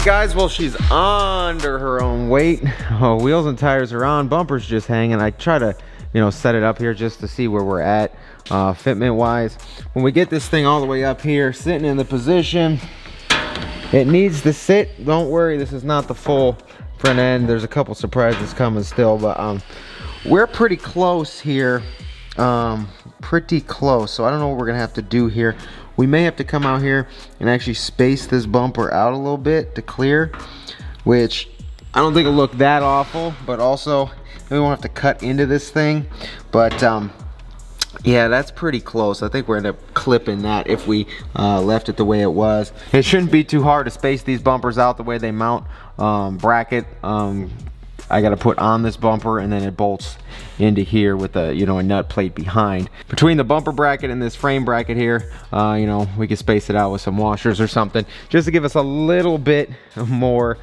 Alrighty guys, well she's under her own weight. Oh, wheels and tires are on, bumper's just hanging. I try to, you know, set it up here just to see where we're at fitment wise. When we get this thing all the way up here, sitting in the position it needs to sit, don't worry, this is not the full front end. There's a couple surprises coming still, but we're pretty close here. Pretty close, so I don't know what we're gonna have to do here. We may have to come out here and actually space this bumper out a little bit to clear, which I don't think it'll look that awful, but also we won't have to cut into this thing. But yeah, that's pretty close. I think we're gonna end up clipping that if we left it the way it was. It shouldn't be too hard to space these bumpers out the way they mount. Bracket I got to put on this bumper, and then it bolts into here with a, you know, a nut plate behind. Between the bumper bracket and this frame bracket here, you know, we can space it out with some washers or something just to give us a little bit more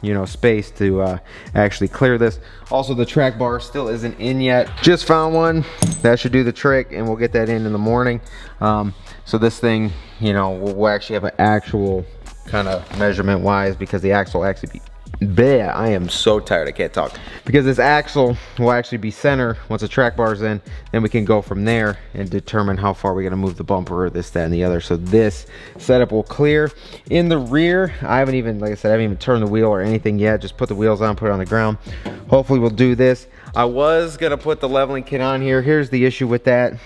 you know, space to actually clear this. Also, the track bar still isn't in yet. Just found one that should do the trick, and we'll get that in the morning. So this thing, you know, we'll actually have an actual kind of measurement wise, because the axle will actually be bleh, I am so tired, I can't talk. Because this axle will actually be center once the track bar's in, then we can go from there and determine how far we're gonna move the bumper or this, that, and the other. So this setup will clear. In the rear, I haven't even, like I said, I haven't even turned the wheel or anything yet. Just put the wheels on, put it on the ground. Hopefully we'll do this. I was gonna put the leveling kit on here. Here's the issue with that.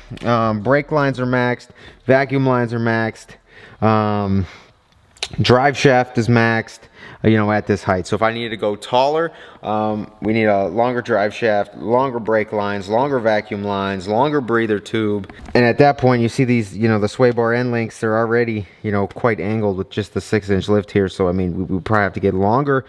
Brake lines are maxed, vacuum lines are maxed, drive shaft is maxed, you know, at this height. So if I needed to go taller, we need a longer drive shaft, longer brake lines, longer vacuum lines, longer breather tube. And at that point, you see these, you know, the sway bar end links, they're already, you know, quite angled with just the 6-inch lift here. So I mean, we probably have to get longer,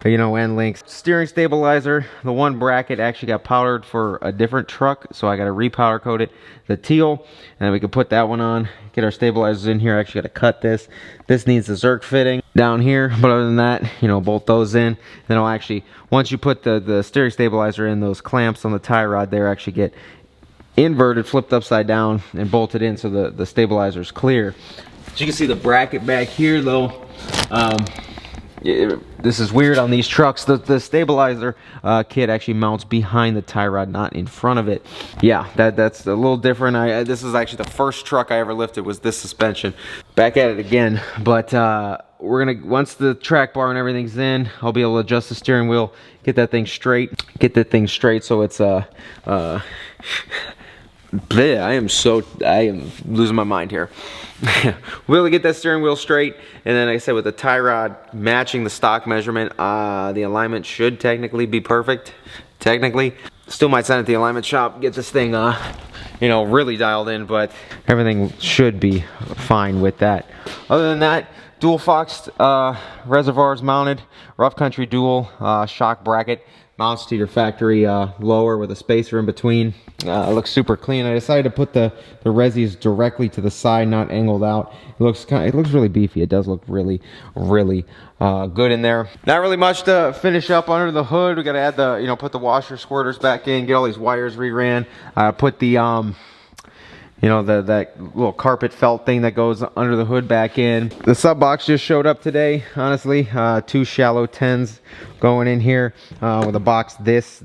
you know, end links. Steering stabilizer, the one bracket actually got powdered for a different truck, so I got to repowder coat it, the teal, and we can put that one on, get our stabilizers in here. I actually got to cut this. This needs the Zerk fitting down here, but other than that, you know, bolt those in. Then I'll actually, once you put the steering stabilizer in, those clamps on the tie rod there actually get inverted, flipped upside down, and bolted in so the stabilizer is clear. So you can see the bracket back here though. This is weird on these trucks. The stabilizer kit actually mounts behind the tie rod, not in front of it. Yeah, that's a little different. This is actually the first truck I ever lifted was this suspension. Back at it again, but we're gonna, once the track bar and everything's in, I'll be able to adjust the steering wheel, get that thing straight, so it's bleh, I am losing my mind here. We're able to get that steering wheel straight, and then like I said, with the tie rod matching the stock measurement, the alignment should technically be perfect. Technically, still might send it to the alignment shop, get this thing you know, really dialed in, but everything should be fine with that. Other than that, dual Fox reservoirs mounted, rough country dual shock bracket, mounts to your factory lower with a spacer in between. It looks super clean. I decided to put the resis directly to the side, not angled out. It looks really beefy. It does look really good in there. Not really much to finish up under the hood. We got to add the, you know, put the washer squirters back in, get all these wires reran. Put the you know, that little carpet felt thing that goes under the hood back in. The sub box just showed up today, honestly. 2 shallow 10s going in here with a box this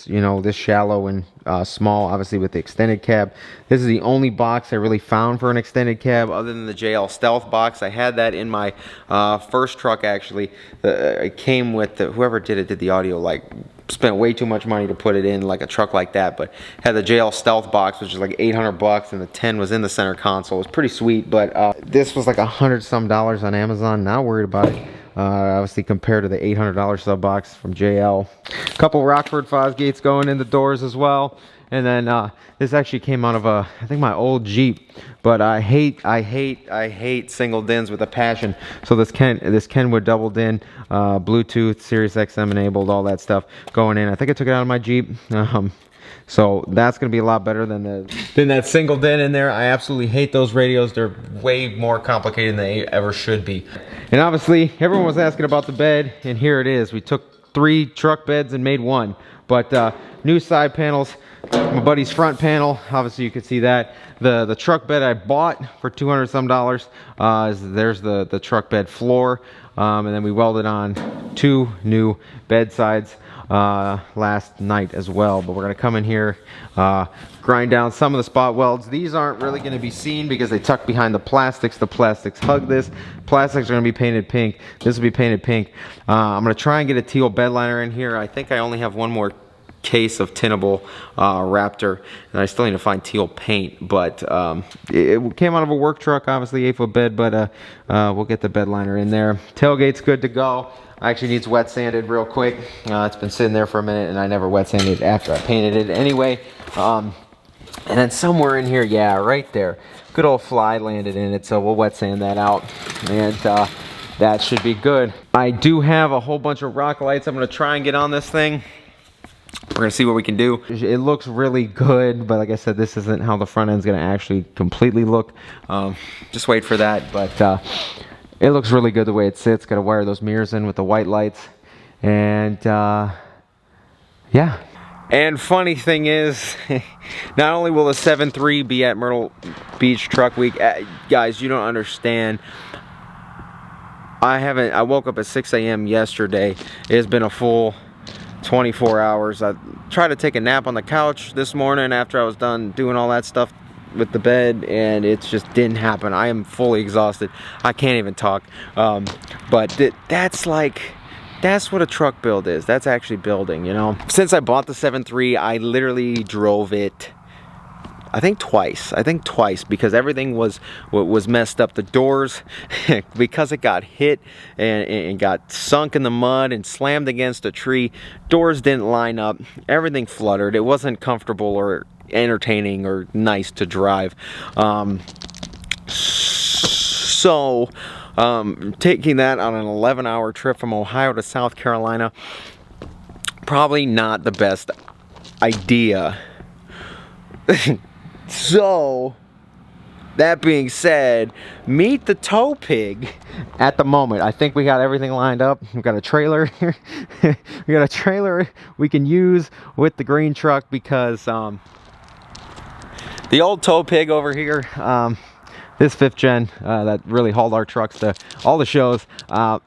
you know, this shallow and small, obviously with the extended cab. This is the only box I really found for an extended cab other than the JL Stealth box. I had that in my first truck actually. It came with whoever did the audio, like, spent way too much money to put it in like a truck like that, but had the JL Stealth box, which is like 800 bucks, and the 10 was in the center console. It was pretty sweet, but this was like $100 some on Amazon. Not worried about it. Obviously compared to the $800 sub box from JL. A couple Rockford Fosgates going in the doors as well. And then this actually came out of I think my old Jeep, but I hate single DINs with a passion. So this Kenwood double DIN, Bluetooth, Sirius XM enabled, all that stuff going in. I think I took it out of my Jeep. So that's gonna be a lot better than that single DIN in there. I absolutely hate those radios. They're way more complicated than they ever should be. And obviously everyone was asking about the bed, and here it is. We took 3 truck beds and made 1. But new side panels. My buddy's front panel, obviously you can see that. The truck bed I bought for $200 some, there's the truck bed floor. and then we welded on 2 new bed sides last night as well. But we're gonna come in here, grind down some of the spot welds. These aren't really gonna be seen because they tuck behind the plastics. The plastics hug this. Plastics are gonna be painted pink. This will be painted pink. I'm gonna try and get a teal bed liner in here. I think I only have one more case of tinnable Raptor, and I still need to find teal paint, but it came out of a work truck, obviously 8-foot bed, but we'll get the bed liner in there. Tailgate's good to go. Actually needs wet sanded real quick. It's been sitting there for a minute, and I never wet sanded after I painted it anyway. And then somewhere in here, yeah, right there, good old fly landed in it, so we'll wet sand that out, and that should be good. I do have a whole bunch of rock lights I'm gonna try and get on this thing. We're gonna see what we can do. It looks really good, but like I said, this isn't how the front end's gonna actually completely look. Just wait for that, but it looks really good the way it sits. Gotta wire those mirrors in with the white lights, and yeah. And funny thing is, not only will the 7.3 be at Myrtle Beach Truck Week, guys, you don't understand. I woke up at 6 a.m. yesterday. It has been a full 24 hours. I tried to take a nap on the couch this morning after I was done doing all that stuff with the bed, and it just didn't happen. I am fully exhausted. I can't even talk. But that's what a truck build is. That's actually building, you know. Since I bought the 7.3, I literally drove it I think twice because everything was messed up. The doors, because it got hit and got sunk in the mud and slammed against a tree, doors didn't line up. Everything fluttered. It wasn't comfortable or entertaining or nice to drive. Taking that on an 11-hour trip from Ohio to South Carolina, probably not the best idea. So, that being said, meet the tow pig at the moment. I think we got everything lined up. We've got a trailer here. We got a trailer we can use with the green truck because the old tow pig over here, this 5th gen that really hauled our trucks to all the shows,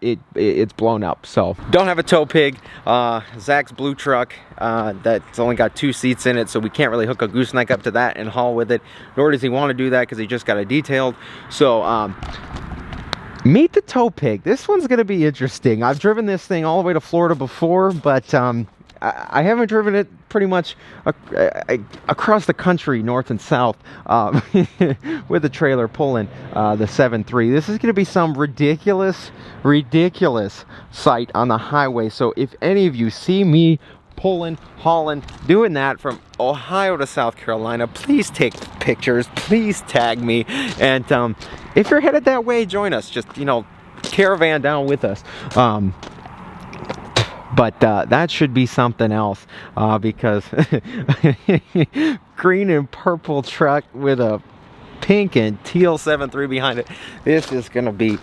it's blown up. So don't have a tow pig. Zach's blue truck that's only got 2 seats in it, so we can't really hook a gooseneck up to that and haul with it, nor does he want to do that because he just got it detailed. So meet the tow pig. This one's gonna be interesting. I've driven this thing all the way to Florida before, but I haven't driven it pretty much across the country, north and south, with a trailer pulling the 7.3. This is going to be some ridiculous sight on the highway. So if any of you see me pulling, hauling, doing that from Ohio to South Carolina, please take pictures, please tag me, and if you're headed that way, join us. Just, you know, caravan down with us. But that should be something else because green and purple truck with a pink and teal 7.3 behind it. This is gonna be,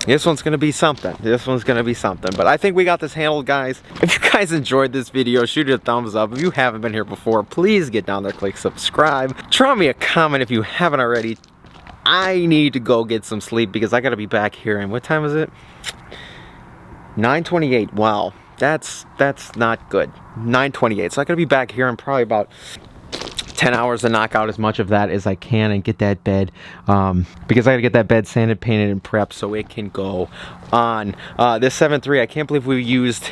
this one's gonna be something. This one's gonna be something. But I think we got this handled, guys. If you guys enjoyed this video, shoot it a thumbs up. If you haven't been here before, please get down there, click subscribe. Drop me a comment if you haven't already. I need to go get some sleep because I gotta be back here. And what time is it? 9:28. Wow, that's not good. 9:28. So I gotta be back here in probably about 10 hours to knock out as much of that as I can and get that bed, because I gotta get that bed sanded, painted, and prepped so it can go on. This 7.3, I can't believe we've used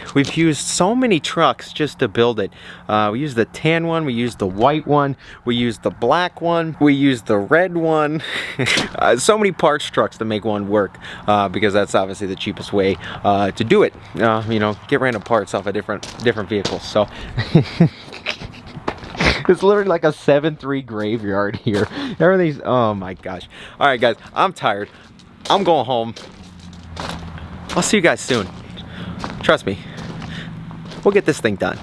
so many trucks just to build it. We used the tan one, we used the white one, we used the black one, we used the red one. So many parts trucks to make one work, because that's obviously the cheapest way to do it. You know, get random parts off of different vehicles. So it's literally like a 7.3 graveyard here. Everything's, oh my gosh. All right, guys, I'm tired. I'm going home. I'll see you guys soon. Trust me, we'll get this thing done.